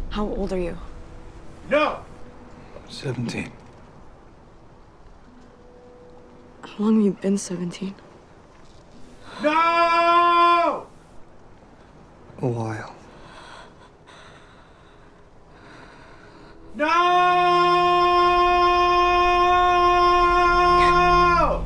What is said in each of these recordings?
How old are you? No! 17. How long have you been 17? No! A while. No!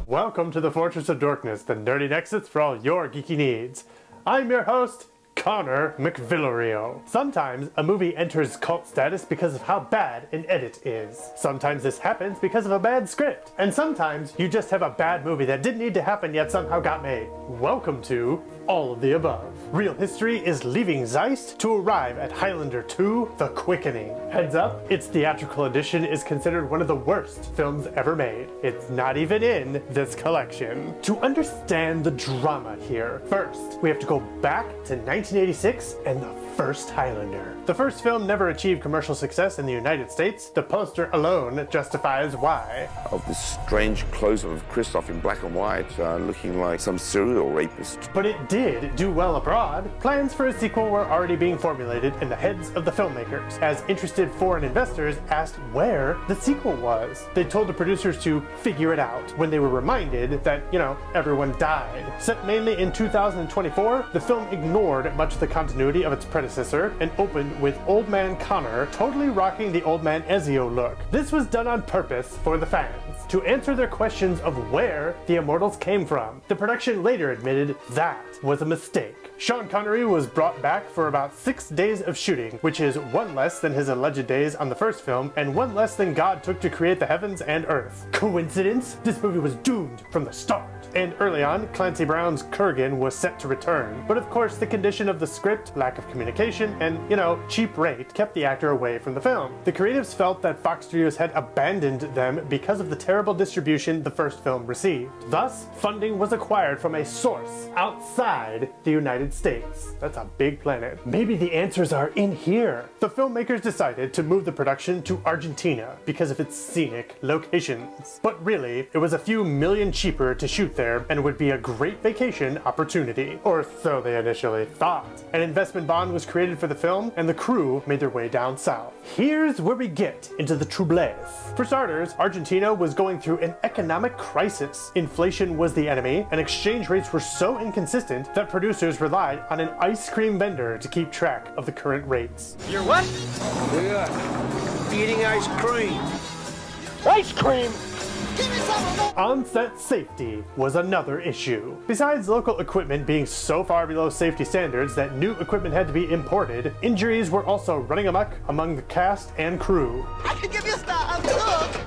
Welcome to the Fortress of Dorkness, the nerdy nexus for all your geeky needs. I'm your host, Connor McVillario. Sometimes a movie enters cult status because of how bad an edit is. Sometimes this happens because of a bad script. And sometimes you just have a bad movie that didn't need to happen yet somehow got made. Welcome to all of the above. Real history is leaving Zeist to arrive at Highlander II, The Quickening. Heads up, its theatrical edition is considered one of the worst films ever made. It's not even in this collection. To understand the drama here, first, we have to go back to 1986 and the first Highlander. The first film never achieved commercial success in the United States. The poster alone justifies why. Of this strange close-up of Christoph in black and white, looking like some serial rapist. But it did do well abroad. Plans for a sequel were already being formulated in the heads of the filmmakers, as interested foreign investors asked where the sequel was. They told the producers to figure it out when they were reminded that, everyone died. Set mainly in 2024, the film ignored much of the continuity of its predecessor and opened with Old Man Connor totally rocking the Old Man Ezio look. This was done on purpose for the fans, to answer their questions of where the Immortals came from. The production later admitted that was a mistake. Sean Connery was brought back for about 6 days of shooting, which is one less than his alleged days on the first film, and one less than God took to create the heavens and earth. Coincidence? This movie was doomed from the start. And early on, Clancy Brown's Kurgan was set to return. But of course, the condition of the script, lack of communication, and, cheap rate kept the actor away from the film. The creatives felt that Fox Studios had abandoned them because of the terrible distribution the first film received. Thus, funding was acquired from a source outside the United States. That's a big planet. Maybe the answers are in here. The filmmakers decided to move the production to Argentina because of its scenic locations. But really, it was a few million cheaper to shoot there and would be a great vacation opportunity. Or so they initially thought. An investment bond was created for the film, and the crew made their way down south. Here's where we get into the troubles. For starters, Argentina was going through an economic crisis. Inflation was the enemy, and exchange rates were so inconsistent that producers relied on an ice cream vendor to keep track of the current rates. You're what? Yeah. Eating ice cream. Ice cream! Onsen Safety was another issue. Besides local equipment being so far below safety standards that new equipment had to be imported, injuries were also running amok among the cast and crew. I can give you a star. Look!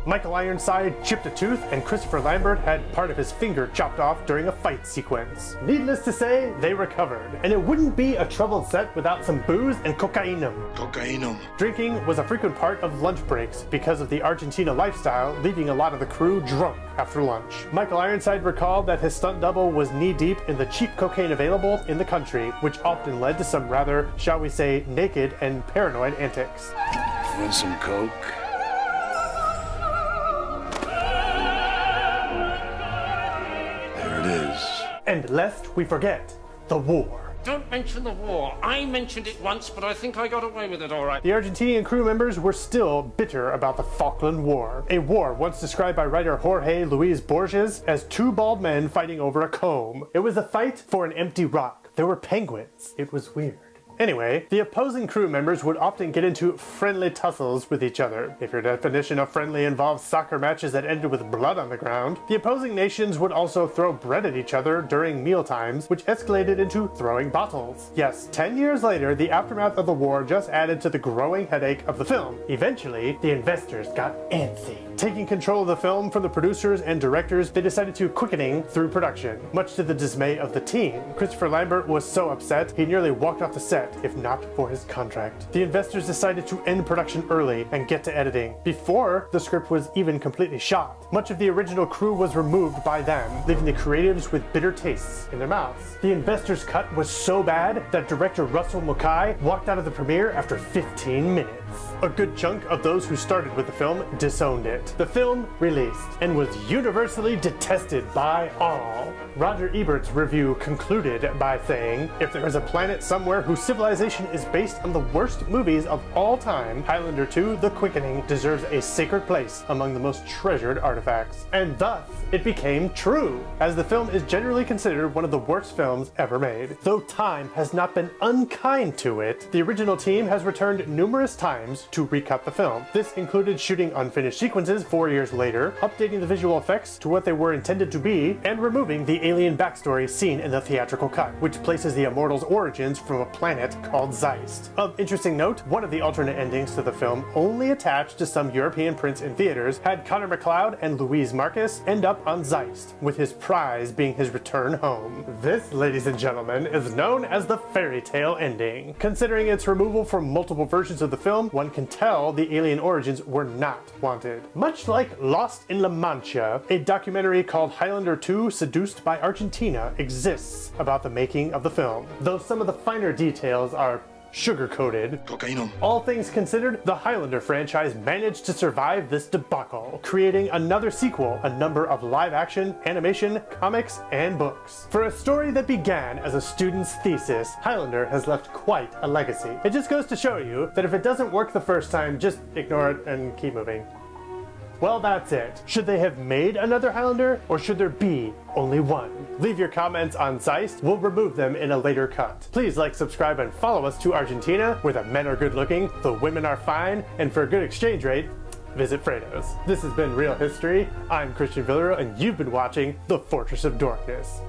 Michael Ironside chipped a tooth, and Christopher Lambert had part of his finger chopped off during a fight sequence. Needless to say, they recovered. And it wouldn't be a troubled set without some booze and cocainum. Cocainum. Drinking was a frequent part of lunch breaks because of the Argentina lifestyle, leaving a lot of the crew drunk after lunch. Michael Ironside recalled that his stunt double was knee-deep in the cheap cocaine available in the country, which often led to some rather, shall we say, naked and paranoid antics. Want some coke? And lest we forget, the war. Don't mention the war. I mentioned it once, but I think I got away with it all right. The Argentinian crew members were still bitter about the Falkland War, a war once described by writer Jorge Luis Borges as two bald men fighting over a comb. It was a fight for an empty rock. There were penguins. It was weird. Anyway, the opposing crew members would often get into friendly tussles with each other. If your definition of friendly involves soccer matches that ended with blood on the ground, the opposing nations would also throw bread at each other during mealtimes, which escalated into throwing bottles. Yes, 10 years later, the aftermath of the war just added to the growing headache of the film. Eventually, the investors got antsy. Taking control of the film from the producers and directors, they decided to quickening through production, much to the dismay of the team. Christopher Lambert was so upset, he nearly walked off the set, if not for his contract. The investors decided to end production early and get to editing, before the script was even completely shot. Much of the original crew was removed by them, leaving the creatives with bitter tastes in their mouths. The investors' cut was so bad that director Russell Mulcahy walked out of the premiere after 15 minutes. A good chunk of those who started with the film disowned it. The film released and was universally detested by all. Roger Ebert's review concluded by saying, "If there is a planet somewhere whose civilization is based on the worst movies of all time, Highlander II: The Quickening deserves a sacred place among the most treasured artifacts." And thus, it became true, as the film is generally considered one of the worst films ever made. Though time has not been unkind to it, the original team has returned numerous times to recut the film. This included shooting unfinished sequences 4 years later, updating the visual effects to what they were intended to be, and removing the alien backstory seen in the theatrical cut, which places the Immortals' origins from a planet called Zeist. Of interesting note, one of the alternate endings to the film, only attached to some European prints in theaters, had Connor McLeod and Louise Marcus end up on Zeist, with his prize being his return home. This, ladies and gentlemen, is known as the fairy tale ending. Considering its removal from multiple versions of the film, one can tell the alien origins were not wanted. Much like Lost in La Mancha, a documentary called Highlander II: Seduced by Argentina exists about the making of the film, though some of the finer details are sugar-coated. Cocaine. All things considered, the Highlander franchise managed to survive this debacle, creating another sequel, a number of live-action, animation, comics, and books. For a story that began as a student's thesis, Highlander has left quite a legacy. It just goes to show you that if it doesn't work the first time, just ignore it and keep moving. Well, that's it. Should they have made another Highlander, or should there be only one? Leave your comments on Zeist. We'll remove them in a later cut. Please like, subscribe, and follow us to Argentina, where the men are good looking, the women are fine, and for a good exchange rate, visit Fredo's. This has been Real History. I'm Christian Villarreal, and you've been watching The Fortress of Dorkness.